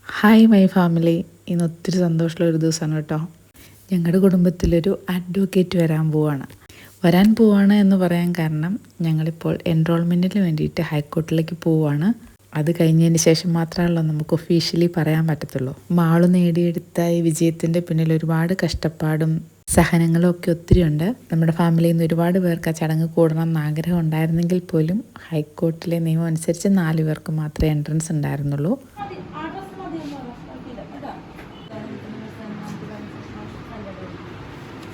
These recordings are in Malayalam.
ഹായ് മൈ ഫാമിലി, ഇന്ന് ഒത്തിരി സന്തോഷമുള്ള ഒരു ദിവസമാണ് കേട്ടോ. ഞങ്ങളുടെ കുടുംബത്തിലൊരു അഡ്വക്കേറ്റ് വരാൻ പോവാണ് എന്ന് പറയാൻ കാരണം ഞങ്ങളിപ്പോൾ എൻറോൾമെൻറ്റിന് വേണ്ടിയിട്ട് ഹൈക്കോർട്ടിലേക്ക് പോവുകയാണ്. അത് കഴിഞ്ഞതിന് ശേഷം മാത്രമല്ലോ നമുക്ക് ഒഫീഷ്യലി പറയാൻ പറ്റത്തുള്ളൂ. മാളു നേടിയെടുത്ത ഈ വിജയത്തിൻ്റെ പിന്നിൽ ഒരുപാട് കഷ്ടപ്പാടും സഹനങ്ങളും ഒക്കെ ഒത്തിരി ഉണ്ട്. നമ്മുടെ ഫാമിലിയിൽ നിന്ന് ഒരുപാട് പേർക്ക് ആ ചടങ്ങ് കൂടണം എന്ന് ആഗ്രഹം ഉണ്ടായിരുന്നെങ്കിൽ പോലും ഹൈക്കോർട്ടിലെ നിയമം അനുസരിച്ച് 4 പേർക്ക് മാത്രമേ എൻട്രൻസ് ഉണ്ടായിരുന്നുള്ളൂ.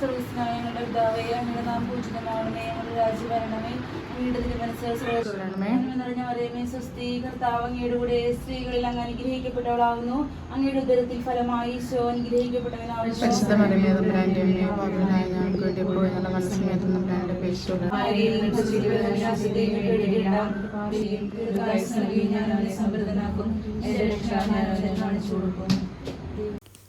സർവീസിനായ ഞങ്ങളുടെ പിതാവേ, അങ്ങയുടെ നാം പൂജിതമാകണമേ, അങ്ങയുടെ രാജ്യം വരണമേ, അങ്ങയുടെ തിരുമനസ്സറിഞ്ഞ മറിയമേ സ്വസ്തി, കർത്താവ് അങ്ങയുടെ കൂടെ സ്ത്രീകളിൽ അങ്ങ് അനുഗ്രഹിക്കപ്പെട്ടവളാകുന്നു. അങ്ങയുടെ ഉദരത്തിൽ ഫലമായി ഈശോ അനുഗ്രഹിക്കപ്പെട്ടവനാകുന്നു.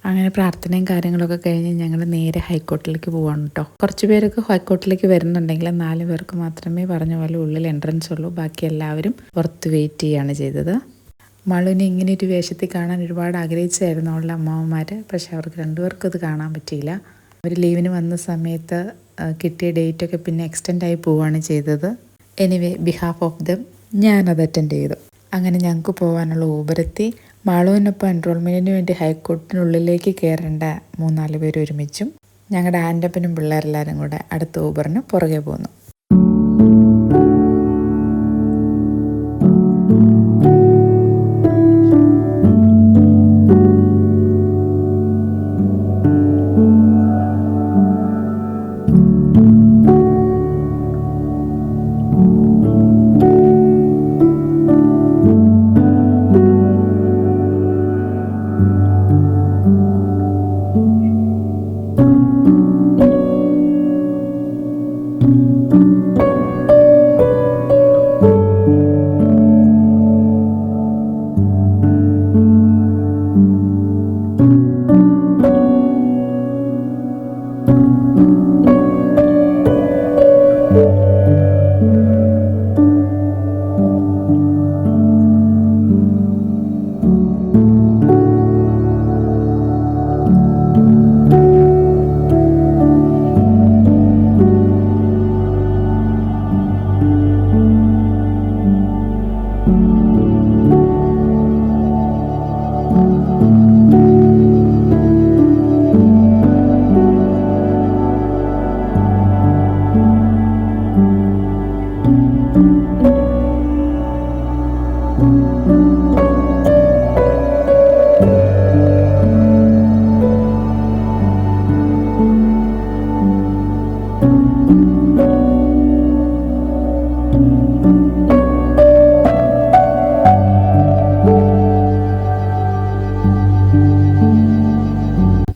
അങ്ങനെ പ്രാർത്ഥനയും കാര്യങ്ങളൊക്കെ കഴിഞ്ഞ് ഞങ്ങൾ നേരെ ഹൈക്കോർട്ടിലേക്ക് പോവാണ് കേട്ടോ. കുറച്ച് പേരൊക്കെ ഹൈക്കോർട്ടിലേക്ക് വരുന്നുണ്ടെങ്കിൽ 4 പേർക്ക് മാത്രമേ പറഞ്ഞ പോലെ ഉള്ളിൽ എൻട്രൻസ് ഉള്ളൂ. ബാക്കി എല്ലാവരും പുറത്ത് വെയിറ്റ് ചെയ്യുകയാണ് ചെയ്തത്. മാളുവിനെ ഇങ്ങനെ ഒരു വേഷത്തിൽ കാണാൻ ഒരുപാട് ആഗ്രഹിച്ചായിരുന്നു അവളുടെ അമ്മാവന്മാർ. പക്ഷെ അവർക്ക് 2 പേർക്കും ഇത് കാണാൻ പറ്റിയില്ല. അവർ ലീവിന് വന്ന സമയത്ത് കിട്ടിയ ഡേറ്റൊക്കെ പിന്നെ എക്സ്റ്റെൻഡ് ആയി പോവുകയാണ് ചെയ്തത്. എനിവേ, ബിഹാഫ് ഓഫ് ദം ഞാനത് അറ്റൻഡ് ചെയ്തു. അങ്ങനെ ഞങ്ങൾക്ക് പോകാനുള്ള ഊബറെത്തി. മാളുവിനൊപ്പം എൻറോൾമെൻറ്റിന് വേണ്ടി ഹൈക്കോർട്ടിനുള്ളിലേക്ക് കയറേണ്ട 3-4 പേര് ഒരുമിച്ചും ഞങ്ങളുടെ ആൻ്റപ്പനും പിള്ളേരെല്ലാവരും കൂടെ അടുത്ത ഊബറിന് പുറകെ പോന്നു.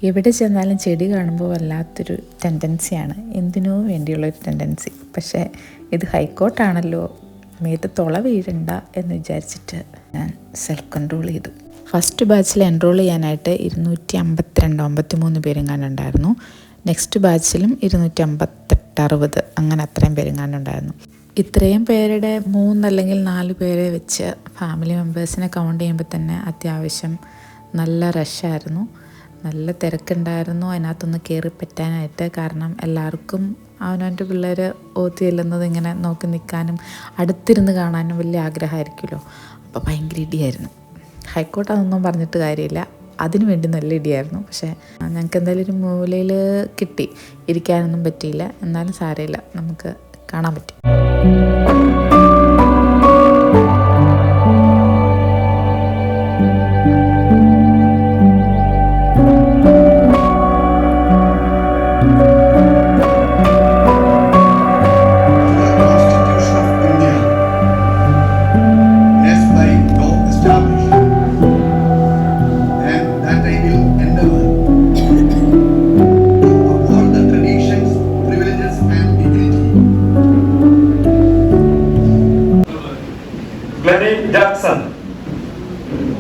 എവിടെ ചെന്നാലും ചെടി കാണുമ്പോൾ വല്ലാത്തൊരു ടെൻഡൻസിയാണ്, എന്തിനോ വേണ്ടിയുള്ളൊരു ടെൻഡൻസി. പക്ഷേ ഇത് ഹൈക്കോർട്ടാണല്ലോ, മേത്ത് തുള വീഴണ്ട എന്ന് വിചാരിച്ചിട്ട് ഞാൻ സെൽഫ് കൺട്രോൾ ചെയ്തു. ഫസ്റ്റ് ബാച്ചിൽ എൻറോൾ ചെയ്യാനായിട്ട് 252-53 പേരെങ്ങാനുണ്ടായിരുന്നു. നെക്സ്റ്റ് ബാച്ചിലും 258-60 അങ്ങനെ അത്രയും പേരെങ്ങാനുണ്ടായിരുന്നു. ഇത്രയും പേരുടെ 3 അല്ലെങ്കിൽ 4 പേരെ വെച്ച് ഫാമിലി മെമ്പേഴ്സിനെ കൗണ്ട് ചെയ്യുമ്പോൾ തന്നെ അത്യാവശ്യം നല്ല റഷായിരുന്നു, നല്ല തിരക്കുണ്ടായിരുന്നു. അതിനകത്തൊന്ന് കയറി പറ്റാനായിട്ട്. കാരണം എല്ലാവർക്കും അവനവൻ്റെ പിള്ളേർ ഓത്തി ചെല്ലുന്നത് ഇങ്ങനെ നോക്കി നിൽക്കാനും അടുത്തിരുന്ന് കാണാനും വലിയ ആഗ്രഹമായിരിക്കുമല്ലോ. അപ്പോൾ ഭയങ്കര ഇടിയായിരുന്നു. ഹൈക്കോർട്ട് അതൊന്നും പറഞ്ഞിട്ട് കാര്യമില്ല, അതിനു വേണ്ടി നല്ല ഇടിയായിരുന്നു. പക്ഷേ ഞങ്ങൾക്ക് എന്തായാലും ഒരു മൂലയിൽ കിട്ടി, ഇരിക്കാനൊന്നും പറ്റിയില്ല. എന്നാലും സാരമില്ല, നമുക്ക് കാണാൻ പറ്റും.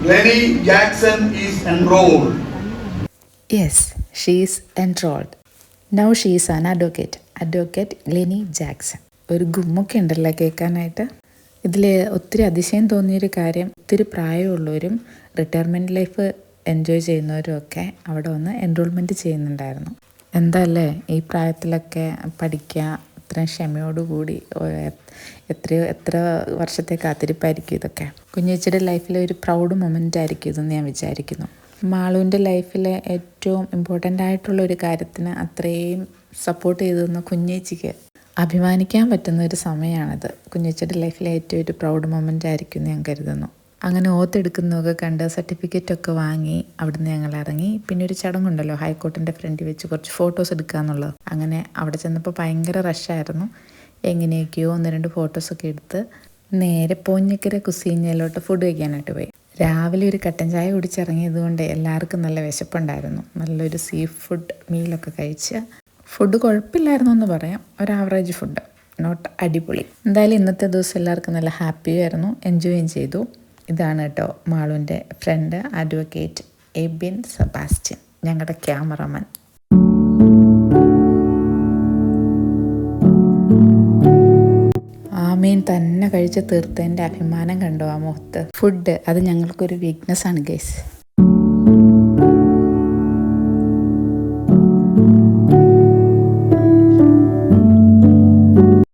Glennie Jackson is enrolled. Yes, she is enrolled. Now she is an advocate. Advocate Glennie Jackson. ഒരു ഗുമ്മൊക്കെ ഉണ്ടല്ലോ കേൾക്കാനായിട്ട്. ഇതിൽ ഒത്തിരി അതിശയം തോന്നിയൊരു കാര്യം, ഒത്തിരി പ്രായമുള്ളവരും റിട്ടയർമെൻറ്റ് ലൈഫ് എൻജോയ് ചെയ്യുന്നവരും ഒക്കെ അവിടെ വന്ന് എൻറോൾമെൻറ്റ് ചെയ്യുന്നുണ്ടായിരുന്നു. എന്താല്ലേ ഈ പ്രായത്തിലൊക്കെ പഠിക്കുക, ഇത്രയും ക്ഷമയോടുകൂടി എത്ര വർഷത്തെ കാത്തിരിപ്പായിരിക്കും ഇതൊക്കെ. കുഞ്ഞേച്ചിയുടെ ലൈഫിലെ ഒരു പ്രൗഡ് മൊമെൻ്റ് ആയിരിക്കും ഇതെന്ന് ഞാൻ വിചാരിക്കുന്നു. മാളുവിൻ്റെ ലൈഫിലെ ഏറ്റവും ഇമ്പോർട്ടൻ്റ് ആയിട്ടുള്ള ഒരു കാര്യത്തിന് അത്രയും സപ്പോർട്ട് ചെയ്തു തന്ന കുഞ്ഞേച്ചിക്ക് അഭിമാനിക്കാൻ പറ്റുന്ന ഒരു സമയമാണിത്. കുഞ്ഞേച്ചിയുടെ ലൈഫിലെ ഏറ്റവും ഒരു പ്രൗഡ് മൊമെൻ്റ് ആയിരിക്കും എന്ന് ഞാൻ കരുതുന്നു. അങ്ങനെ ഓത്തെടുക്കുന്നതൊക്കെ കണ്ട് സർട്ടിഫിക്കറ്റൊക്കെ വാങ്ങി അവിടുന്ന് ഞങ്ങൾ ഇറങ്ങി. പിന്നെ ഒരു ചടങ്ങുണ്ടല്ലോ ഹൈക്കോർട്ടിൻ്റെ ഫ്രണ്ടിൽ വെച്ച് കുറച്ച് ഫോട്ടോസ് എടുക്കുക എന്നുള്ളത്. അങ്ങനെ അവിടെ ചെന്നപ്പോൾ ഭയങ്കര റഷായിരുന്നു. എങ്ങനെയൊക്കെയോ 1-2 ഫോട്ടോസൊക്കെ എടുത്ത് നേരെ പോഞ്ഞിക്കര കുസീഞ്ഞയിലോട്ട് ഫുഡ് കഴിക്കാനായിട്ട് പോയി. രാവിലെ ഒരു കട്ടൻ ചായ കുടിച്ചിറങ്ങിയത് കൊണ്ട് എല്ലാവർക്കും നല്ല വിശപ്പുണ്ടായിരുന്നു. നല്ലൊരു സീ ഫുഡ് മീലൊക്കെ കഴിച്ച് ഫുഡ് കുഴപ്പമില്ലായിരുന്നു എന്ന് പറയാം. ഒരു ആവറേജ് ഫുഡ്, നോട്ട് അടിപൊളി. എന്തായാലും ഇന്നത്തെ ദിവസം എല്ലാവർക്കും നല്ല ഹാപ്പിയായിരുന്നു, എൻജോയും ചെയ്തു. ഇതാണ് കേട്ടോ മാളുവിൻ്റെ ഫ്രണ്ട് അഡ്വക്കേറ്റ് എബിൻ സെബാസ്റ്റ്യൻ, ഞങ്ങളുടെ ക്യാമറമാൻ. ആമീൻ തന്നെ കഴിച്ച് തീർത്തതിൻ്റെ അഭിമാനം കണ്ടോ ആ മുഖത്ത്. ഫുഡ് അത് ഞങ്ങൾക്കൊരു വീക്ക്നെസ് ആണ് ഗൈസ്.